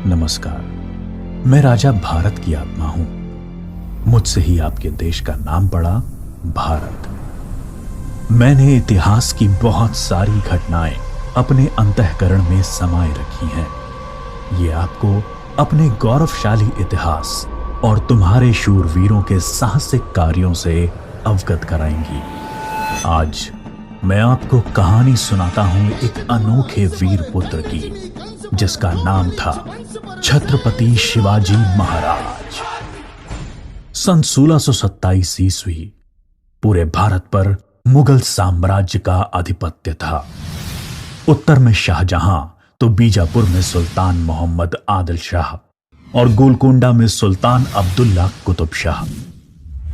नमस्कार। मैं राजा भारत की आत्मा हूं। मुझसे ही आपके देश का नाम पड़ा भारत। मैंने इतिहास की बहुत सारी घटनाएं अपने अंतःकरण में समाये रखी हैं। ये आपको अपने गौरवशाली इतिहास और तुम्हारे शूरवीरों के साहसिक कार्यों से अवगत कराएंगी। आज मैं आपको कहानी सुनाता हूं एक अनोखे वीर पुत्र की, जिसका नाम था छत्रपति शिवाजी महाराज। सन 1627 ईस्वी पूरे भारत पर मुगल साम्राज्य का आधिपत्य था। उत्तर में शाहजहां तो बीजापुर में सुल्तान मोहम्मद आदिल शाह और गोलकोंडा में सुल्तान अब्दुल्ला कुतुब शाह।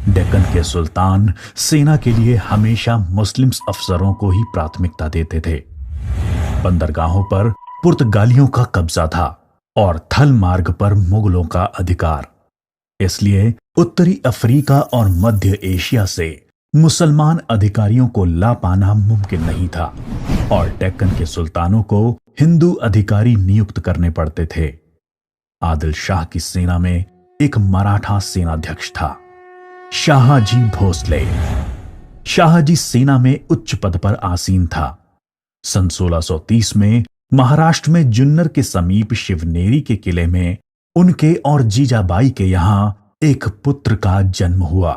डेक्कन के सुल्तान सेना के लिए हमेशा मुस्लिम अफसरों को ही प्राथमिकता देते थे। बंदरगाहों पर पुर्तगालियों का कब्जा था और थल मार्ग पर मुगलों का अधिकार। इसलिए उत्तरी अफ्रीका और मध्य एशिया से मुसलमान अधिकारियों को ला पाना मुमकिन नहीं था और डेक्कन के सुल्तानों को हिंदू अधिकारी नियुक्त करने पड़ते थे। आदिल शाह की सेना में एक मराठा सेनाध्यक्ष था, शाहजी भोसले। शाहजी सेना में उच्च पद पर आसीन था। सन 1630 में महाराष्ट्र में जुन्नर के समीप शिवनेरी के किले में उनके और जीजाबाई के यहां एक पुत्र का जन्म हुआ।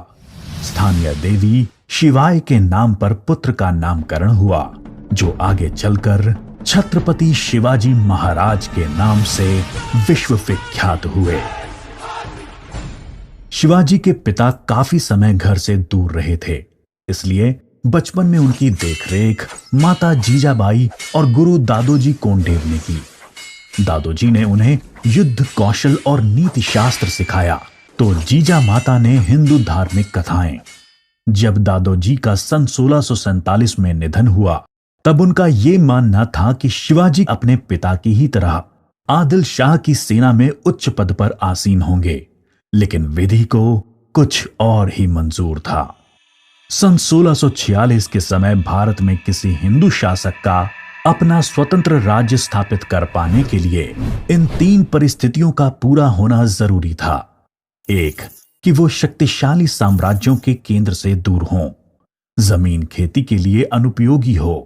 स्थानीय देवी शिवाय के नाम पर पुत्र का नामकरण हुआ, जो आगे चलकर छत्रपति शिवाजी महाराज के नाम से विश्व विख्यात हुए। शिवाजी के पिता काफी समय घर से दूर रहे थे, इसलिए बचपन में उनकी देखरेख माता जीजाबाई और गुरु दादोजी कोंडेव ने की। दादोजी ने उन्हें युद्ध कौशल और नीति शास्त्र सिखाया, तो जीजा माता ने हिंदू धार्मिक कथाएं। जब दादोजी का सन 1647 में निधन हुआ, तब उनका यह मानना था कि शिवाजी अपने पिता की ही तरह आदिल शाह की सेना में उच्च पद पर आसीन होंगे, लेकिन विधि को कुछ और ही मंजूर था। सन 1646 के समय भारत में किसी हिंदू शासक का अपना स्वतंत्र राज्य स्थापित कर पाने के लिए इन तीन परिस्थितियों का पूरा होना जरूरी था। एक, कि वो शक्तिशाली साम्राज्यों के केंद्र से दूर हों, जमीन खेती के लिए अनुपयोगी हो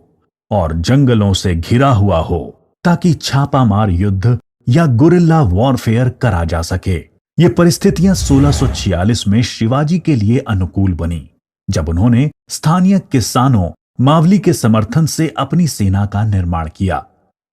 और जंगलों से घिरा हुआ हो, ताकि छापामार युद्ध या गुरिल्ला वॉरफेयर करा जा सके। ये परिस्थितियां 1646 में शिवाजी के लिए अनुकूल बनी, जब उन्होंने स्थानीय किसानों मावली के समर्थन से अपनी सेना का निर्माण किया।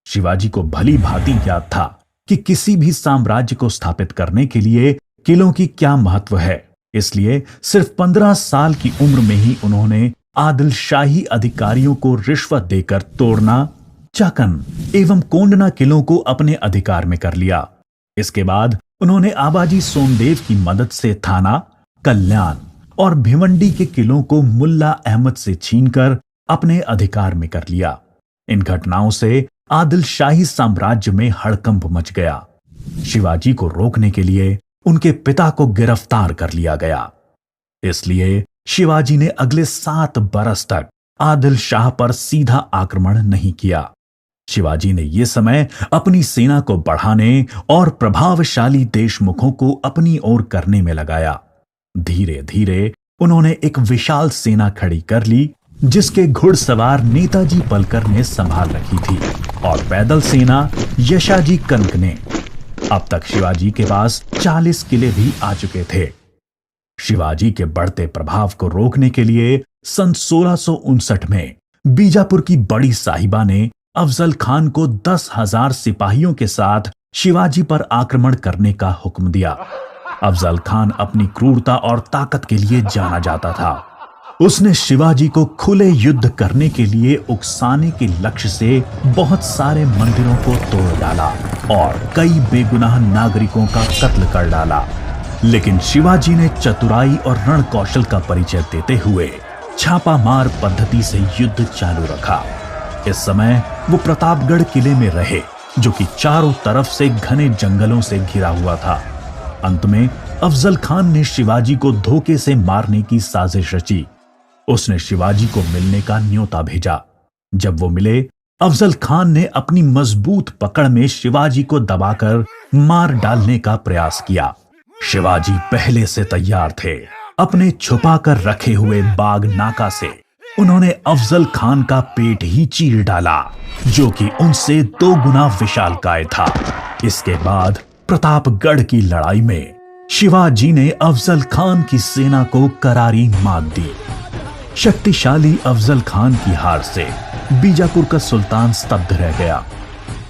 शिवाजी को भली भांति याद था कि किसी भी साम्राज्य को स्थापित करने के लिए किलों की क्या महत्व है, इसलिए सिर्फ 15 साल की उम्र में ही उन्होंने आदिल शाही अधिकारियों को रिश्वत देकर तोड़ना, चाकन एवं कोंडना किलों को अपने अधिकार में कर लिया। इसके बाद उन्होंने आबाजी सोमदेव की मदद से थाना, कल्याण और भिवंडी के किलों को मुल्ला अहमद से छीनकर अपने अधिकार में कर लिया। इन घटनाओं से आदिल शाही साम्राज्य में हड़कंप मच गया। शिवाजी को रोकने के लिए उनके पिता को गिरफ्तार कर लिया गया। इसलिए शिवाजी ने अगले 7 बरस तक आदिल शाह पर सीधा आक्रमण नहीं किया। शिवाजी ने यह समय अपनी सेना को बढ़ाने और प्रभावशाली देशमुखों को अपनी ओर करने में लगाया। धीरे धीरे उन्होंने एक विशाल सेना खड़ी कर ली, जिसके घुड़सवार नेताजी पलकर ने संभाल रखी थी और पैदल सेना यशाजी कनक ने। अब तक शिवाजी के पास 40 किले भी आ चुके थे। शिवाजी के बढ़ते प्रभाव को रोकने के लिए सन 1659 में बीजापुर की बड़ी साहिबा ने अफजल खान को 10,000 सिपाहियों के साथ शिवाजी पर आक्रमण करने का हुक्म दिया। अफजल खान अपनी क्रूरता और ताकत के लिए जाना जाता था। उसने शिवाजी को खुले युद्ध करने के लिए उकसाने के लक्ष्य से बहुत सारे मंदिरों को तोड़ डाला और कई बेगुनाह नागरिकों का कत्ल कर डाला। लेकिन शिवाजी ने चतुराई और रण कौशल का परिचय देते हुए छापामार पद्धति से युद्ध चालू रखा। इस समय वो प्रतापगढ़ किले में रहे, जो कि चारों तरफ से घने जंगलों से घिरा हुआ था। अंत में अफजल खान ने शिवाजी को धोखे से मारने की साजिश रची। उसने शिवाजी को मिलने का न्योता भेजा। जब वो मिले, अफजल खान ने अपनी मजबूत पकड़ में शिवाजी को दबाकर मार डालने का प्रयास किया। शिवाजी पहले से तैयार थे। अपने छुपा कर रखे हुए बाग नाका से उन्होंने अफजल खान का पेट ही चीर डाला, जो कि उनसे 2 गुना विशालकाय था। इसके बाद प्रतापगढ़ की लड़ाई में शिवाजी ने अफजल खान की सेना को करारी मात दी। शक्तिशाली अफजल खान की हार से बीजापुर का सुल्तान स्तब्ध रह गया।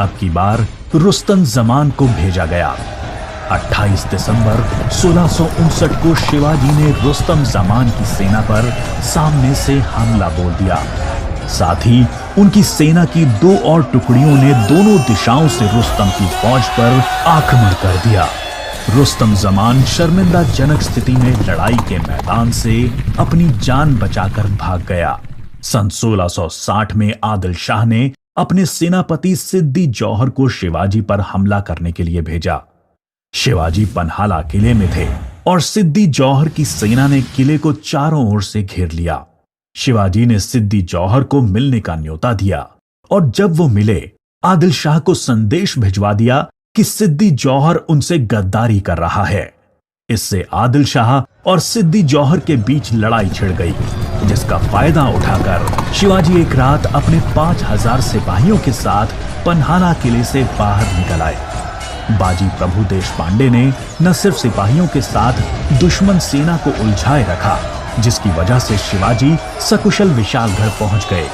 अब की बार रुस्तम जमान को भेजा गया। 28 दिसंबर 1659 को शिवाजी ने रुस्तम जमान की सेना पर सामने से हमला बोल दिया। साथ ही उनकी सेना की 2 और टुकड़ियों ने दोनों दिशाओं से रुस्तम की फौज पर आक्रमण कर दिया। रुस्तम जमान शर्मिंदाजनक स्थिति में लड़ाई के मैदान से अपनी जान बचाकर भाग गया। सन 1660 में आदिल शाह ने अपने सेनापति सिद्दी जौहर को शिवाजी पर हमला करने के लिए भेजा। शिवाजी पन्हाला किले में थे और सिद्दी जौहर की सेना ने किले को चारों ओर से घेर लिया। शिवाजी ने सिद्दी जौहर को मिलने का न्योता दिया और जब वो मिले, आदिल शाह को संदेश भिजवा दिया कि सिद्दी जौहर उनसे गद्दारी कर रहा है। इससे आदिल शाह और सिद्दी जौहर के बीच लड़ाई छिड़ गई, जिसका फायदा उठाकर शिवाजी एक रात अपने 5000 सिपाहियों के साथ पन्हाला किले से बाहर निकल आए। बाजी प्रभु देशपांडे ने न सिर्फ सिपाहियों के साथ दुश्मन सेना को उलझाए रखा, जिसकी वजह से शिवाजी सकुशल विशालगढ़ पहुंच गए।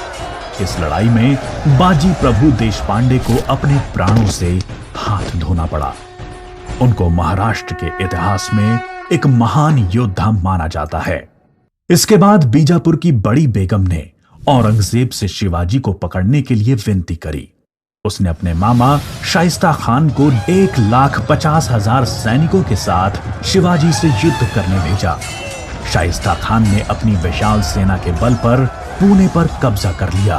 इस लड़ाई में बाजी प्रभु देशपांडे को अपने प्राणों से हाथ धोना पड़ा। उनको महाराष्ट्र के इतिहास में एक महान योद्धा माना जाता है। इसके बाद बीजापुर की बड़ी बेगम ने औरंगजेब से शिवाजी को पकड़ने के लिए विनती करी। उसने अपने मामा शाइस्ता खान को 1,50,000 सैनिकों के साथ शिवाजी से युद्ध करने भेजा। शाइस्ता खान ने अपनी विशाल सेना के बल पर पुणे पर कब्जा कर लिया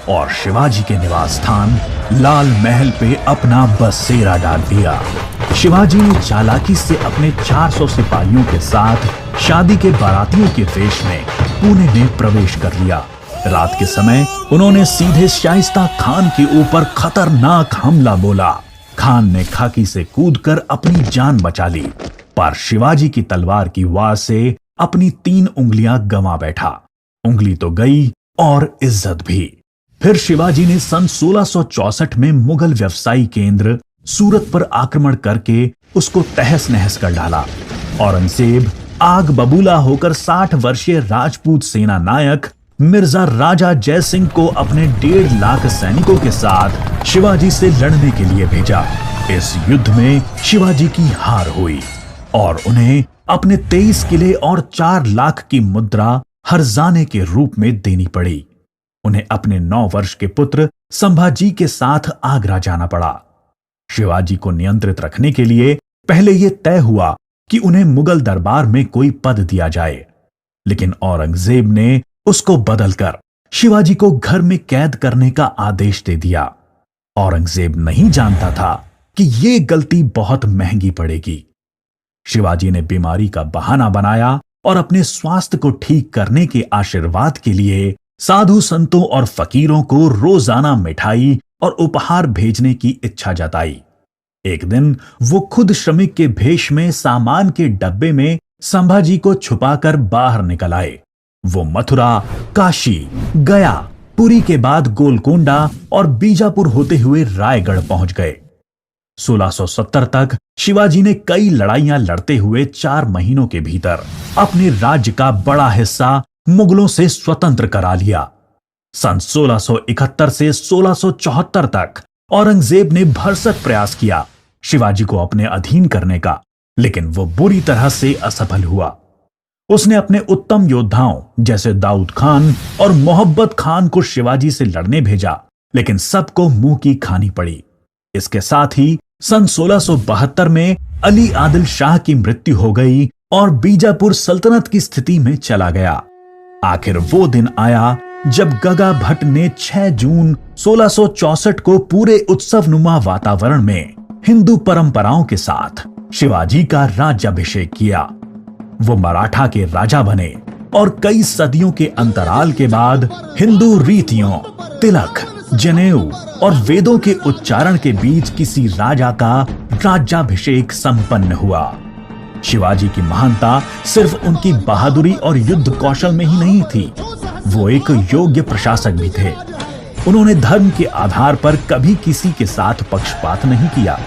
और शिवाजी के निवास स्थान लाल महल पे अपना बसेरा डाल दिया। शिवाजी ने चालाकी से अपने 400 सिपाहियों के साथ शादी के बारातियों के वेश में पुणे में प्रवेश कर लिया। रात के समय उन्होंने सीधे शाइस्ता खान के ऊपर खतरनाक हमला बोला। खान ने खाकी से कूदकर अपनी जान बचा ली, पर शिवाजी की तलवार की वार से अपनी 3 उंगलियां गंवा बैठा। उंगली तो गई और इज्जत भी। फिर शिवाजी ने सन 1664 में मुगल व्यवसायी केंद्र सूरत पर आक्रमण करके उसको तहस नहस कर डाला। औरंगजेब आग बबूला होकर 60 वर्षीय राजपूत सेना नायक मिर्जा राजा जय सिंह को अपने 1.5 लाख सैनिकों के साथ शिवाजी से लड़ने के लिए भेजा। इस युद्ध में शिवाजी की हार हुई और उन्हें अपने 23 किले और 4 लाख की मुद्रा हर्जाने के रूप में देनी पड़ी। उन्हें अपने 9 वर्ष के पुत्र संभाजी के साथ आगरा जाना पड़ा। शिवाजी को नियंत्रित रखने के लिए पहले यह तय हुआ कि उन्हें मुगल दरबार में कोई पद दिया जाए, लेकिन औरंगजेब ने उसको बदलकर शिवाजी को घर में कैद करने का आदेश दे दिया। औरंगजेब नहीं जानता था कि यह गलती बहुत महंगी पड़ेगी। शिवाजी ने बीमारी का बहाना बनाया और अपने स्वास्थ्य को ठीक करने के आशीर्वाद के लिए साधु संतों और फकीरों को रोजाना मिठाई और उपहार भेजने की इच्छा जताई। एक दिन वो खुद श्रमिक के भेष में सामान के डब्बे में संभाजी को छुपाकर बाहर निकल आए। वो मथुरा, काशी, गया, पुरी के बाद गोलकोंडा और बीजापुर होते हुए रायगढ़ पहुंच गए। 1670 तक शिवाजी ने कई लड़ाइयां लड़ते हुए 4 महीनों के भीतर अपने राज्य का बड़ा हिस्सा मुगलों से स्वतंत्र करा लिया। सन 1671 से 1674 तक औरंगजेब ने भरसक प्रयास किया शिवाजी को अपने अधीन करने का, लेकिन वो बुरी तरह से असफल हुआ। उसने अपने उत्तम योद्धाओं जैसे दाऊद खान और मोहब्बत खान को शिवाजी से लड़ने भेजा, लेकिन सबको मुंह की खानी पड़ी। इसके साथ ही सन 1672 में अली आदिल शाह की मृत्यु हो गई और बीजापुर सल्तनत की स्थिति में चला गया। आखिर वो दिन आया जब गगा भट्ट ने 6 जून 1664 को पूरे उत्सवनुमा वातावरण में हिंदू परंपराओं के साथ शिवाजी का राज्याभिषेक किया। वो मराठा के राजा बने और कई सदियों के अंतराल के बाद हिंदू रीतियों, तिलक, जनेऊ और वेदों के उच्चारण के बीच किसी राजा का राज्याभिषेक संपन्न हुआ। शिवाजी की महानता सिर्फ उनकी बहादुरी और युद्ध कौशल में ही नहीं थी, वो एक योग्य प्रशासक भी थे। उन्होंने धर्म के आधार पर कभी किसी के साथ पक्षपात नहीं किया।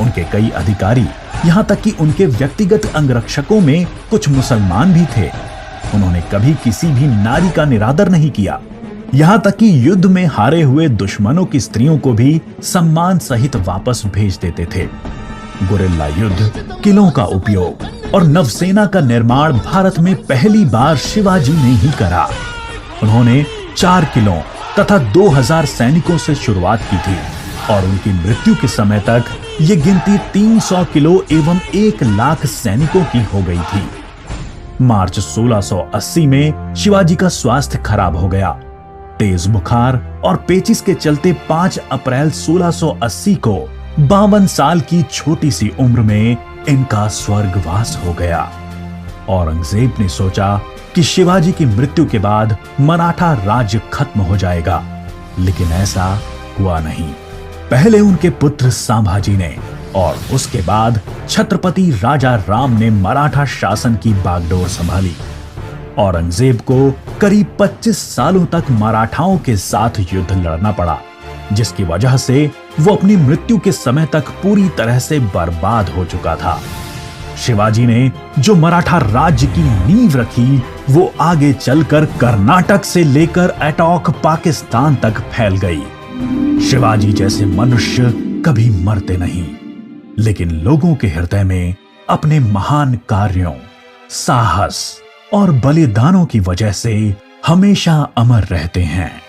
उनके कई अधिकारी, यहाँ तक कि उनके व्यक्तिगत अंगरक्षकों में कुछ मुसलमान भी थे। उन्होंने कभी किसी भी नारी का निरादर नहीं किया, यहाँ तक कि युद्ध में हारे हुए दुश्मनों की स्त्रियों को भी सम्मान सहित वापस भेज देते थे। गुरिल्ला युद्ध, किलों का उपयोग और नवसेना का निर्माण भारत में पहली बार शिवाजी ने ही करा। उन्होंने 4 किलों तथा 2000 सैनिकों से शुरुआत की थी और उनकी मृत्यु के समय तक ये गिनती 300 किलो एवं 1 लाख सैनिकों की हो गई थी। मार्च 1680 में शिवाजी का स्वास्थ्य खराब हो गया। तेज बुखार और पेचिस के चलते 5 अप्रैल 1680 को 52 साल की छोटी सी उम्र में इनका स्वर्गवास हो गया। औरंगजेब ने सोचा कि शिवाजी की मृत्यु के बाद मराठा राज्य खत्म हो जाएगा, लेकिन ऐसा हुआ नहीं। पहले उनके पुत्र संभाजी ने और उसके बाद छत्रपति राजा राम ने मराठा शासन की बागडोर संभाली। औरंगजेब को करीब 25 सालों तक मराठाओं के साथ युद्ध लड़ना पड़ा, जिसकी वजह से वो अपनी मृत्यु के समय तक पूरी तरह से बर्बाद हो चुका था। शिवाजी ने जो मराठा राज्य की नींव रखी, वो आगे चलकर कर्नाटक से लेकर अटॉक पाकिस्तान तक फैल गई। शिवाजी जैसे मनुष्य कभी मरते नहीं, लेकिन लोगों के हृदय में अपने महान कार्यों, साहस और बलिदानों की वजह से हमेशा अमर रहते हैं।